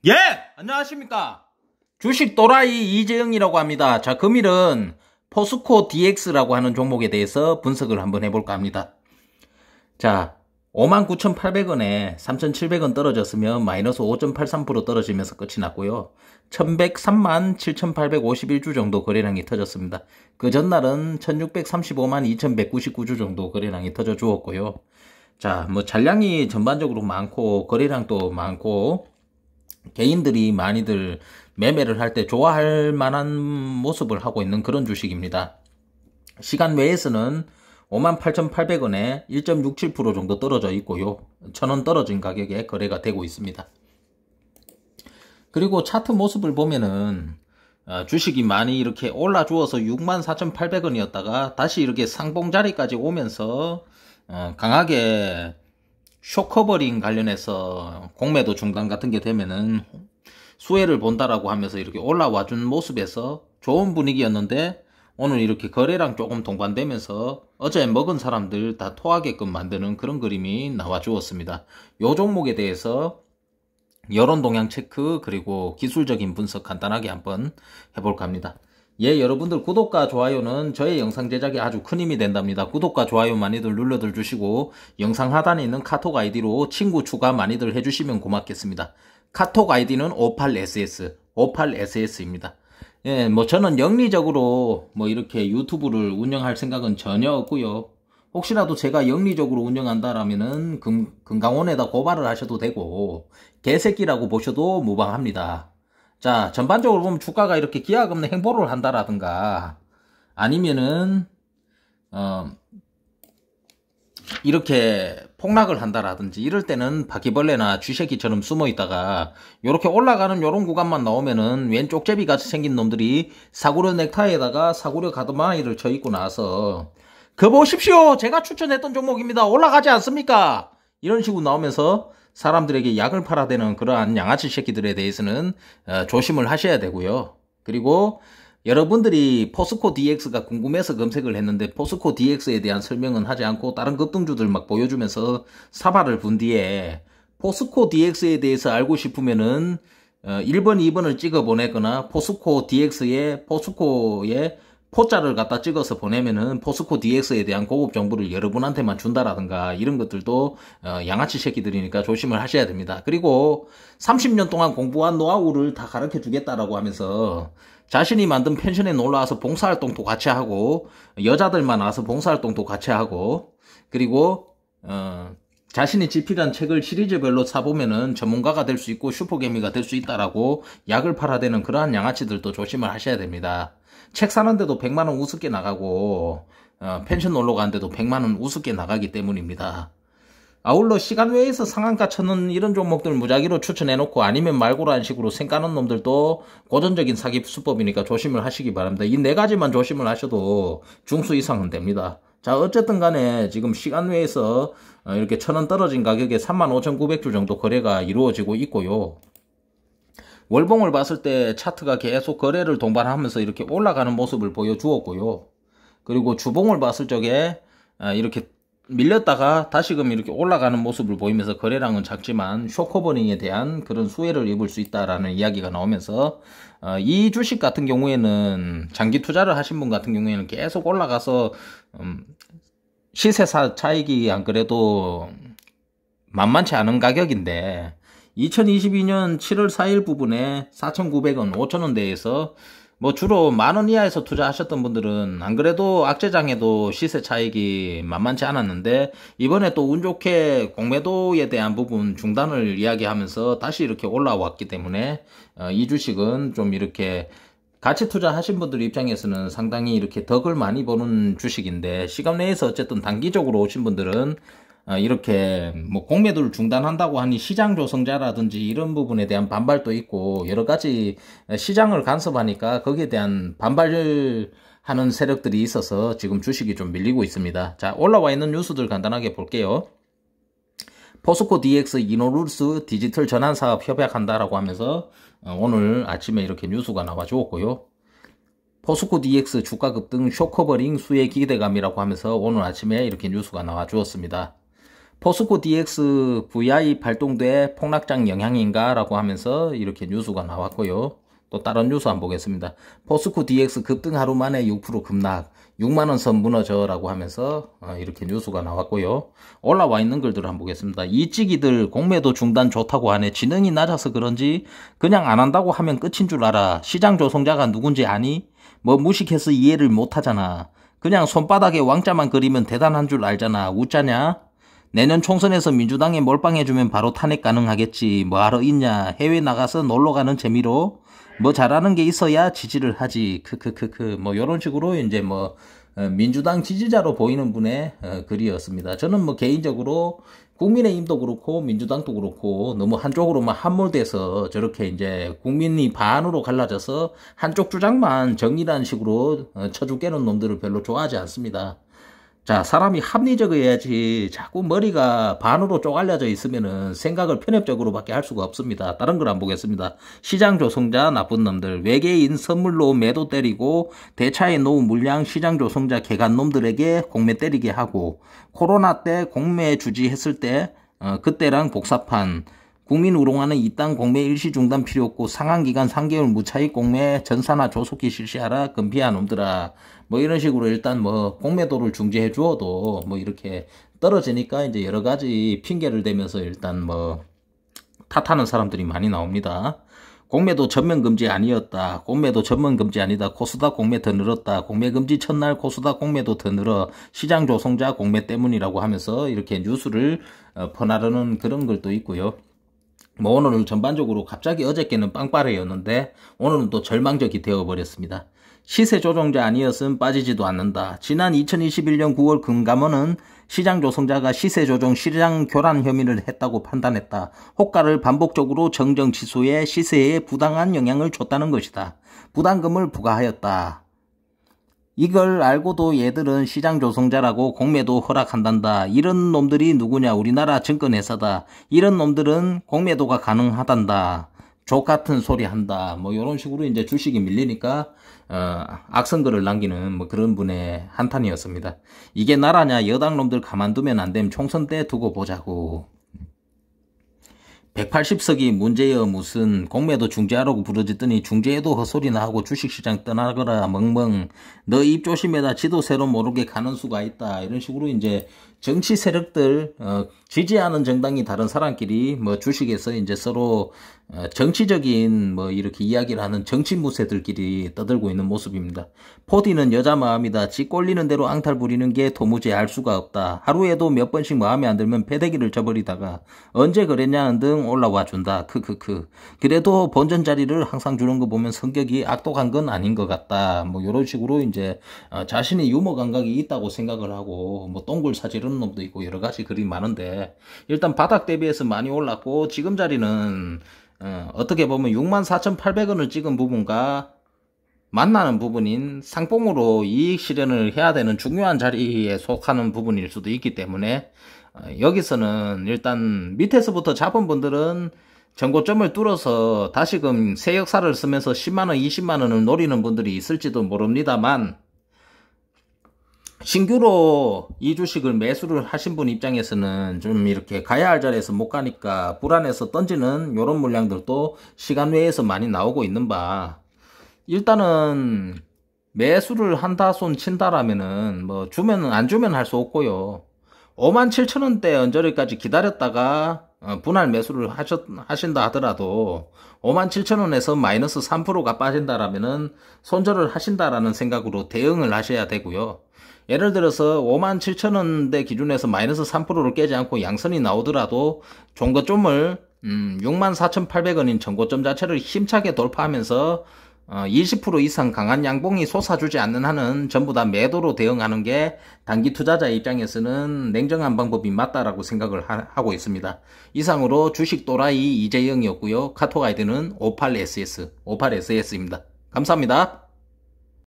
예! 안녕하십니까. 주식 또라이 이재영이라고 합니다. 자, 금일은 포스코 DX라고 하는 종목에 대해서 분석을 한번 해볼까 합니다. 자, 59,800원에 3,700원 떨어졌으면 마이너스 5.83% 떨어지면서 끝이 났고요. 1,103만 7,851주 정도 거래량이 터졌습니다. 그 전날은 1,635만 2,199주 정도 거래량이 터져 주었고요. 자, 뭐 잔량이 전반적으로 많고 거래량도 많고 개인들이 많이들 매매를 할 때 좋아할 만한 모습을 하고 있는 그런 주식입니다. 시간 외에서는 58,800원에 1.67% 정도 떨어져 있고요. 1,000원 떨어진 가격에 거래가 되고 있습니다. 그리고 차트 모습을 보면은 주식이 많이 이렇게 올라 주어서 64,800원이었다가 다시 이렇게 상봉 자리까지 오면서 강하게 쇼커버링 관련해서 공매도 중단 같은 게 되면은 수혜를 본다라고 하면서 이렇게 올라와 준 모습에서 좋은 분위기였는데 오늘 이렇게 거래량 조금 동반되면서 어제 먹은 사람들 다 토하게끔 만드는 그런 그림이 나와 주었습니다. 요 종목에 대해서 여론 동향 체크 그리고 기술적인 분석 간단하게 한번 해볼까 합니다. 예, 여러분들 구독과 좋아요는 저의 영상 제작에 아주 큰 힘이 된답니다. 구독과 좋아요 많이들 눌러들 주시고 영상 하단에 있는 카톡 아이디로 친구 추가 많이들 해주시면 고맙겠습니다. 카톡 아이디는 58SS58SS입니다. 예, 뭐 저는 영리적으로 뭐 이렇게 유튜브를 운영할 생각은 전혀 없고요. 혹시라도 제가 영리적으로 운영한다라면은 금강원에다 고발을 하셔도 되고 개새끼라고 보셔도 무방합니다. 자, 전반적으로 보면 주가가 이렇게 기약 없는 행보를 한다라든가 아니면은 이렇게 폭락을 한다라든지 이럴 때는 바퀴벌레나 쥐새끼처럼 숨어 있다가 이렇게 올라가는 요런 구간만 나오면은 왼쪽 제비같이 생긴 놈들이 사구려 넥타이에다가 사구려 가드마니를 쳐 입고 나서 그 보십시오, 제가 추천했던 종목입니다, 올라가지 않습니까, 이런 식으로 나오면서 사람들에게 약을 팔아대는 그러한 양아치 새끼들에 대해서는 조심을 하셔야 되고요. 그리고 여러분들이 포스코 DX가 궁금해서 검색을 했는데 포스코 DX에 대한 설명은 하지 않고 다른 급등주들 막 보여주면서 사발을 분 뒤에 포스코 DX에 대해서 알고 싶으면은 1번, 2번을 찍어 보내거나 포스코 DX에 포스코에 포자를 갖다 찍어서 보내면은 포스코 DX에 대한 고급 정보를 여러분한테만 준다라든가 이런 것들도 양아치 새끼들이니까 조심을 하셔야 됩니다. 그리고 30년 동안 공부한 노하우를 다 가르쳐 주겠다라고 하면서 자신이 만든 펜션에 놀러와서 봉사활동도 같이 하고 여자들만 와서 봉사활동도 같이 하고 그리고 자신이 집필한 책을 시리즈별로 사보면은 전문가가 될 수 있고 슈퍼개미가 될 수 있다라고 약을 팔아대는 그러한 양아치들도 조심을 하셔야 됩니다. 책 사는데도 100만원 우습게 나가고 펜션 놀러 가는데도 100만원 우습게 나가기 때문입니다. 아울러 시간 외에서 상한가 쳐는 이런 종목들 무작위로 추천해놓고 아니면 말고라는 식으로 생까는 놈들도 고전적인 사기 수법이니까 조심을 하시기 바랍니다. 이 네 가지만 조심을 하셔도 중수 이상은 됩니다. 자, 어쨌든 간에 지금 시간 외에서 이렇게 1,000원 떨어진 가격에 35,900주 정도 거래가 이루어지고 있고요. 월봉을 봤을 때 차트가 계속 거래를 동반하면서 이렇게 올라가는 모습을 보여주었고요. 그리고 주봉을 봤을 적에 이렇게 밀렸다가 다시금 이렇게 올라가는 모습을 보이면서 거래량은 작지만 쇼커버링에 대한 그런 수혜를 입을 수 있다라는 이야기가 나오면서 이 주식 같은 경우에는 장기 투자를 하신 분 같은 경우에는 계속 올라가서 시세 차익이 안 그래도 만만치 않은 가격인데 2022년 7월 4일 부분에 4,900원, 5,000원대에서 뭐 주로 만원 이하에서 투자하셨던 분들은 안 그래도 악재장에도 시세 차익이 만만치 않았는데 이번에 또 운 좋게 공매도에 대한 부분 중단을 이야기하면서 다시 이렇게 올라왔기 때문에 이 주식은 좀 이렇게 같이 투자하신 분들 입장에서는 상당히 이렇게 덕을 많이 보는 주식인데 시간 내에서 어쨌든 단기적으로 오신 분들은 이렇게 뭐 공매도를 중단한다고 하니 시장 조성자라든지 이런 부분에 대한 반발도 있고 여러 가지 시장을 간섭하니까 거기에 대한 반발을 하는 세력들이 있어서 지금 주식이 좀 밀리고 있습니다. 자, 올라와 있는 뉴스들 간단하게 볼게요. 포스코 DX 이노룰스 디지털 전환사업 협약한다라고 하면서 오늘 아침에 이렇게 뉴스가 나와 주었고요. 포스코 DX 주가 급등 쇼커버링 수혜 기대감이라고 하면서 오늘 아침에 이렇게 뉴스가 나와 주었습니다. 포스코 DX VI 발동돼 폭락장 영향인가? 라고 하면서 이렇게 뉴스가 나왔고요. 또 다른 뉴스 한번 보겠습니다. 포스코 DX 급등 하루 만에 6% 급락, 6만원 선 무너져 라고 하면서 이렇게 뉴스가 나왔고요. 올라와 있는 글들을 한번 보겠습니다. 이찌기들 공매도 중단 좋다고 하네. 지능이 낮아서 그런지 그냥 안 한다고 하면 끝인 줄 알아. 시장 조성자가 누군지 아니? 뭐 무식해서 이해를 못하잖아. 그냥 손바닥에 왕자만 그리면 대단한 줄 알잖아. 웃자냐? 내년 총선에서 민주당에 몰빵해주면 바로 탄핵 가능하겠지. 뭐 하러 있냐. 해외 나가서 놀러가는 재미로 뭐 잘하는 게 있어야 지지를 하지. 크크크크. 뭐 요런 식으로 이제 뭐 민주당 지지자로 보이는 분의 글이었습니다. 저는 뭐 개인적으로 국민의힘도 그렇고 민주당도 그렇고 너무 한쪽으로만 함몰돼서 저렇게 이제 국민이 반으로 갈라져서 한쪽 주장만 정의라는 식으로 쳐죽 깨는 놈들을 별로 좋아하지 않습니다. 자, 사람이 합리적이어야지 자꾸 머리가 반으로 쪼갈려져 있으면은 생각을 편협적으로밖에 할 수가 없습니다. 다른 걸 한번 보겠습니다. 시장 조성자 나쁜 놈들, 외계인 선물로 매도 때리고 대차에 놓은 물량 시장 조성자 개간 놈들에게 공매 때리게 하고 코로나 때 공매 주지했을 때 그때랑 복사판 국민 우롱하는 이땅 공매 일시 중단 필요 없고 상한기간 3개월 무차익 공매 전산화 조속히 실시하라 금피한 놈들아. 뭐 이런 식으로 일단 뭐 공매도를 중지해 주어도 뭐 이렇게 떨어지니까 이제 여러 가지 핑계를 대면서 일단 뭐 탓하는 사람들이 많이 나옵니다. 공매도 전면 금지 아니었다. 공매도 전면 금지 아니다. 코스닥 공매 더 늘었다. 공매 금지 첫날 코스닥 공매도 더 늘어. 시장 조성자 공매 때문이라고 하면서 이렇게 뉴스를 퍼나르는 그런 글도 있고요. 뭐 오늘은 전반적으로 갑자기 어저께는 빵빠레였는데 오늘은 또 절망적이 되어버렸습니다. 시세 조정자 아니었음 빠지지도 않는다. 지난 2021년 9월 금감원은 시장 조성자가 시세 조정 시장 교란 혐의를 했다고 판단했다. 호가를 반복적으로 정정 지수의 시세에 부당한 영향을 줬다는 것이다. 부담금을 부과하였다. 이걸 알고도 얘들은 시장 조성자라고 공매도 허락한단다. 이런 놈들이 누구냐? 우리나라 증권회사다. 이런 놈들은 공매도가 가능하단다. 족같은 소리 한다. 뭐 이런 식으로 이제 주식이 밀리니까 악성글을 남기는 뭐 그런 분의 한탄이었습니다. 이게 나라냐? 여당 놈들 가만두면 안 됨. 총선 때 두고 보자고. 180석이 문제여 무슨 공매도 중재하라고 부르짖더니 중재해도 헛소리나 하고 주식시장 떠나거라 멍멍. 너 입 조심해라. 지도 새로 모르게 가는 수가 있다. 이런 식으로 이제 정치 세력들 지지하는 정당이 다른 사람끼리 뭐 주식에서 이제 서로 정치적인 뭐 이렇게 이야기를 하는 정치 무새들끼리 떠들고 있는 모습입니다. 포디는 여자 마음이다. 지 꼴리는 대로 앙탈 부리는 게 도무지 알 수가 없다. 하루에도 몇 번씩 마음에 안 들면 패대기를 쳐버리다가 언제 그랬냐는 등 올라와 준다. 크크크. 그래도 본전 자리를 항상 주는 거 보면 성격이 악독한 건 아닌 것 같다. 뭐 이런 식으로 이제 자신이 유머 감각이 있다고 생각을 하고 뭐 똥굴 사지르는 놈도 있고 여러 가지 글이 많은데 일단 바닥 대비해서 많이 올랐고 지금 자리는 어떻게 보면 64,800원을 찍은 부분과 만나는 부분인 상봉으로 이익 실현을 해야 되는 중요한 자리에 속하는 부분일 수도 있기 때문에 여기서는 일단 밑에서부터 잡은 분들은 전고점을 뚫어서 다시금 새 역사를 쓰면서 10만원, 20만원을 노리는 분들이 있을지도 모릅니다만 신규로 이 주식을 매수를 하신 분 입장에서는 좀 이렇게 가야 할 자리에서 못 가니까 불안해서 던지는 요런 물량들도 시간 외에서 많이 나오고 있는 바 일단은 매수를 한다 손 친다라면은 뭐 주면은 안 주면 할 수 없고요. 57,000원대 언저리까지 기다렸다가 분할 매수를 하신다 하더라도 57,000원에서 마이너스 3%가 빠진다라면은 손절을 하신다라는 생각으로 대응을 하셔야 되고요. 예를 들어서 57,000원대 기준에서 마이너스 3%를 깨지 않고 양선이 나오더라도 종거점을 64,800원인 전고점 자체를 힘차게 돌파하면서 20% 이상 강한 양봉이 솟아주지 않는 한은 전부 다 매도로 대응하는 게 단기 투자자 입장에서는 냉정한 방법이 맞다라고 생각을 하고 있습니다. 이상으로 주식 또라이 이재영이었고요. 카톡 아이디는 58SS, 58SS입니다. 감사합니다.